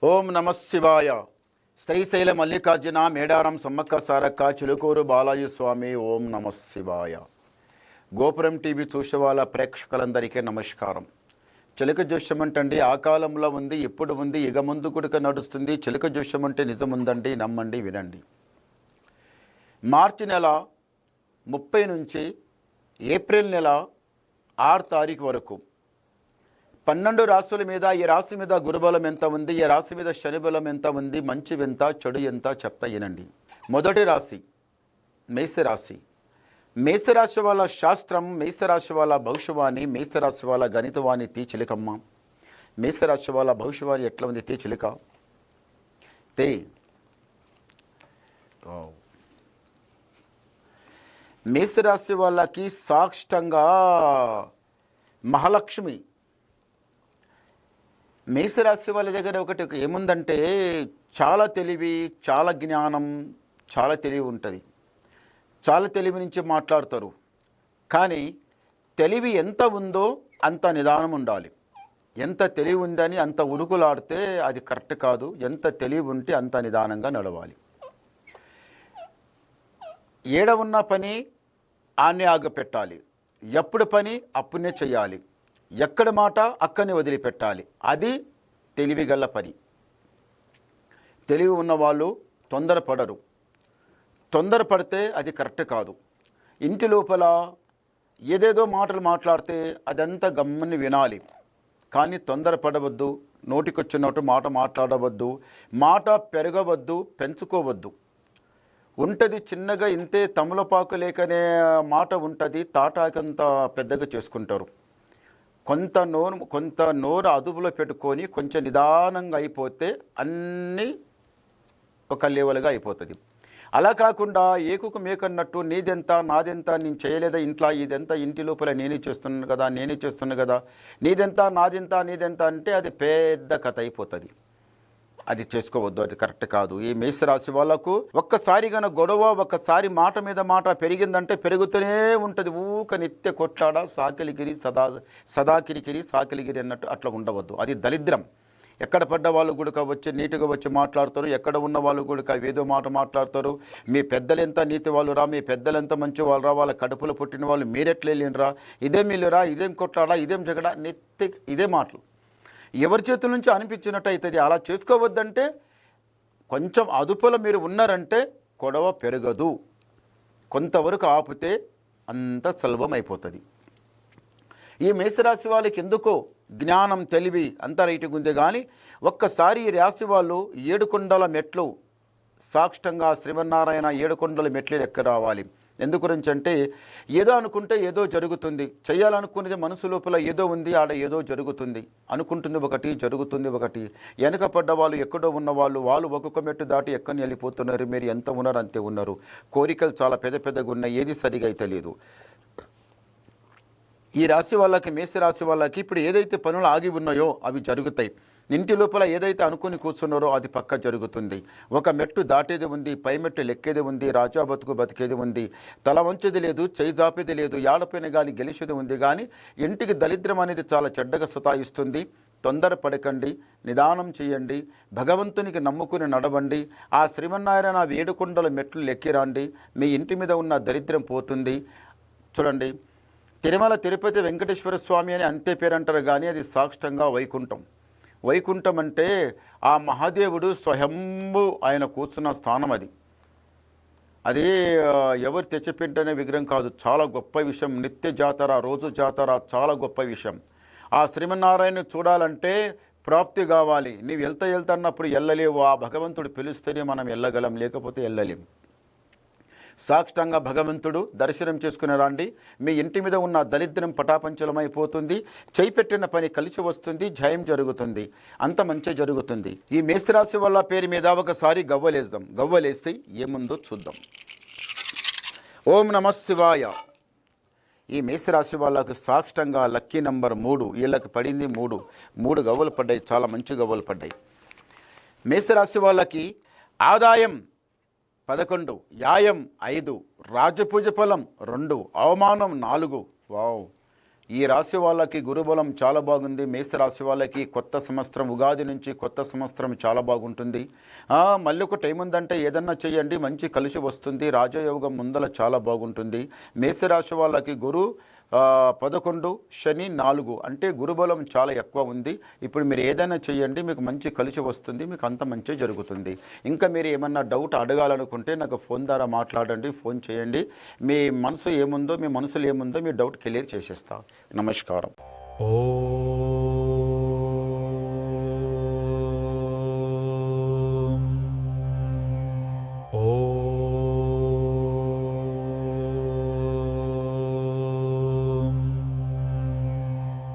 ఓం నమ శివాయ. శ్రీశైల మల్లికార్జున మేడారం సమ్మక్క సారక్క చిలుకూరు బాలాజీ స్వామి. ఓం నమ శివాయ. గోపురం టీవీ చూసే వాళ్ళ ప్రేక్షకులందరికీ నమస్కారం. చిలక జోష్యం అంటే ఆ కాలంలో ఉంది, ఇప్పుడు ఉంది, ఇక ముందు కూడా నడుస్తుంది. చిలక జోష్యం అంటే నిజముందండి, నమ్మండి, వినండి. మార్చి నెల 30 నుంచి ఏప్రిల్ నెల 6 తారీఖు వరకు 12 రాశుల మీద ఈ రాశి మీద గురుబలం ఎంత ఉంది, ఈ రాశి మీద శనిబలం ఎంత ఉంది, మంచి ఎంత చెడు ఎంత చెప్తా వినండి. మొదటి రాశి మేషరాశి. మేషరాశి వాళ్ళ శాస్త్రం, మేషరాశి వాళ్ళ భవిష్యవాణి, మేషరాశి వాళ్ళ గణితవాణి తీ చిలికమ్మ. మేషరాశి వాళ్ళ భవిష్యవాణి ఎట్లా ఉంది తీ చిలిక తే. మేషరాశి వాళ్ళకి సాక్షంగా మహాలక్ష్మి. మేషరాశి వాళ్ళ దగ్గర ఒకటి ఏముందంటే చాలా తెలివి, చాలా జ్ఞానం, చాలా తెలివి ఉంటుంది. చాలా తెలివి నుంచి మాట్లాడతారు. కానీ తెలివి ఎంత ఉందో అంత నిదానం ఉండాలి. ఎంత తెలివి ఉందని అంత ఉరుకులాడితే అది కరెక్ట్ కాదు. ఎంత తెలివి ఉంటే అంత నిదానంగా నడవాలి. ఏడ ఉన్న పని ఆన్నే ఆగపెట్టాలి. ఎప్పుడు పని అప్పుడే చేయాలి. ఎక్కడ మాట అక్కడిని వదిలిపెట్టాలి. అది తెలివిగల పని. తెలివి ఉన్నవాళ్ళు తొందరపడరు. తొందరపడితే అది కరెక్ట్ కాదు. ఇంటి లోపల ఏదేదో మాటలు మాట్లాడితే అదంతా గమ్మని వినాలి. కానీ తొందరపడవద్దు. నోటికొచ్చినట్టు మాట మాట్లాడవద్దు. మాట పెరగవద్దు, పెంచుకోవద్దు. ఉంటుంది చిన్నగా ఇంతే తమలపాకు లేకనే మాట ఉంటుంది. తాటాకంత పెద్దగా చేసుకుంటారు. కొంత నోరు అదుపులో పెట్టుకొని కొంచెం నిదానంగా అయిపోతే అన్నీ ఒక లెవెల్గా అయిపోతుంది. అలా కాకుండా ఏకుకు మేకన్నట్టు నీదెంత నాదెంత, నేను చేయలేదా ఇంట్లో, ఇదెంత ఇంటి లోపల నేనే చేస్తున్నా కదా, నీదెంత నాదెంత అంటే అది పెద్ద కథ అయిపోతుంది. అది చేసుకోవద్దు. అది కరెక్ట్ కాదు. ఈ మేషరాశి వాళ్ళకు ఒక్కసారి కన్నా గొడవ, ఒక్కసారి మాట మీద మాట పెరిగిందంటే పెరుగుతూనే ఉంటుంది. ఊక నిత్య కొట్లాడ, సాకిలిగిరి సదా కిరికిరి సాకిలిగిరి అన్నట్టు అట్లా ఉండవద్దు. అది దరిద్రం. ఎక్కడ పడ్డ వాళ్ళు కూడా వచ్చి నీట్గా వచ్చి మాట్లాడతారు. ఎక్కడ ఉన్న వాళ్ళు కూడా ఏదో మాట మాట్లాడతారు. మీ పెద్దలు ఎంత నీతి వాళ్ళు రా, మీ పెద్దలు ఎంత మంచి వాళ్ళు రా, వాళ్ళ కడుపులో పుట్టిన వాళ్ళు మీరెట్లా వెళ్ళినరా, ఇదేం ఇల్లురా, ఇదేం కొట్లాడా, ఇదేం జగడా, నిత్య ఇదే మాటలు. ఎవరి చేతుల నుంచి అనిపించినట్టు అవుతుంది. అలా చేసుకోవద్దంటే కొంచెం అదుపులో మీరు ఉన్నారంటే గొడవ పెరగదు. కొంతవరకు ఆపితే అంత సులభం అయిపోతుంది. ఈ మేషరాశి వాళ్ళకి ఎందుకో జ్ఞానం, తెలివి అంతా రైట్గా ఉంది. కానీ ఒక్కసారి ఈ రాశి వాళ్ళు 7 కొండల మెట్లు సాక్షంగా శ్రీమన్నారాయణ 7 కొండల మెట్లు ఎక్క రావాలి. ఎందు గురించి అంటే ఏదో అనుకుంటే ఏదో జరుగుతుంది. చేయాలనుకునేది మనసు లోపల ఏదో ఉంది, ఆడ ఏదో జరుగుతుంది. అనుకుంటుంది ఒకటి, జరుగుతుంది ఒకటి. వెనక పడ్డ వాళ్ళు, ఎక్కడో ఉన్నవాళ్ళు, వాళ్ళు ఒక్కొక్క మెట్టు దాటి ఎక్కని వెళ్ళిపోతున్నారు. మీరు ఎంత ఉన్నారు అంతే ఉన్నారు. కోరికలు చాలా పెద్దగా ఉన్నాయి. ఏది సరిగా అయితే లేదు. ఈ రాశి వాళ్ళకి, మేషరాశి వాళ్ళకి ఇప్పుడు ఏదైతే పనులు ఆగి ఉన్నాయో అవి జరుగుతాయి. ఇంటి లోపల ఏదైతే అనుకుని కూర్చున్నారో అది పక్క జరుగుతుంది. ఒక మెట్టు దాటేది ఉంది, పై మెట్టు లెక్కేది ఉంది, రాజా బతికేది ఉంది. తల వంచేది లేదు, చేయి జాపేది లేదు, ఏడపైన కానీ గెలిచేది ఉంది. కానీ ఇంటికి దరిద్రం అనేది చాలా చెడ్డగా సతాయిస్తుంది. తొందరపడకండి, నిదానం చేయండి, భగవంతునికి నమ్ముకుని నడవండి. ఆ శ్రీమన్నారాయణ 7 కొండల మెట్లు లెక్కిరాండి. మీ ఇంటి మీద ఉన్న దరిద్రం పోతుంది. చూడండి, తిరుమల తిరుపతి వెంకటేశ్వర స్వామి అని అంతే పేరు అంటారు. కానీ అది సాక్షంగా వైకుంఠం. వైకుంఠం అంటే ఆ మహాదేవుడు స్వయంభు ఆయన కూర్చున్న స్థానం. అది ఎవరు తెచ్చిపెట్టనే విగ్రహం కాదు. చాలా గొప్ప విషయం. నిత్య జాతర, రోజు జాతర, చాలా గొప్ప విషయం. ఆ శ్రీమన్నారాయణ చూడాలంటే ప్రాప్తి కావాలి. నీవు వెళ్తాన్నప్పుడు వెళ్ళలేవు. ఆ భగవంతుడు పిలుస్తేనే మనం వెళ్ళగలం, లేకపోతే వెళ్ళలేం. సాక్షంగా భగవంతుడు దర్శనం చేసుకుని రండి. మీ ఇంటి మీద ఉన్న దరిద్రం పటాపంచలమైపోతుంది. చేయి పెట్టిన పని కలిసి వస్తుంది. జయం జరుగుతుంది. అంత మంచి జరుగుతుంది. ఈ మేషరాశి వాళ్ళ పేరు మీద ఒకసారి గవ్వలేద్దాం. గవ్వలేసి ఏముందో చూద్దాం. ఓం నమ శివాయ. ఈ మేషరాశి వాళ్ళకు సాక్షంగా లక్కీ నంబర్ 3. వీళ్ళకి పడింది 3 గవ్వలు పడ్డాయి. చాలా మంచి గవ్వలు పడ్డాయి. మేషరాశి వాళ్ళకి ఆదాయం 11, యాయం 5, రాజపూజ ఫలం 2, అవమానం 4. వావ్! ఈ రాశి వాళ్ళకి గురుబలం చాలా బాగుంది. మేషరాశి వాళ్ళకి కొత్త సంవత్సరం ఉగాది నుంచి కొత్త సంవత్సరం చాలా బాగుంటుంది. మళ్ళీ ఒక టైం ఉందంటే ఏదన్నా చేయండి, మంచి కలిసి వస్తుంది. రాజయోగం ముందల చాలా బాగుంటుంది. మేషరాశి వాళ్ళకి గురు 11, శని 4, అంటే గురుబలం చాలా ఎక్కువ ఉంది. ఇప్పుడు మీరు ఏదైనా చేయండి, మీకు మంచి కలిసి వస్తుంది, మీకు అంత మంచి జరుగుతుంది. ఇంకా మీరు ఏమన్నా డౌట్ అడగాలనుకుంటే నాకు ఫోన్ ద్వారా మాట్లాడండి, ఫోన్ చేయండి. మీ మనసులో ఏముందో మీ డౌట్ క్లియర్ చేసేస్తా. నమస్కారం.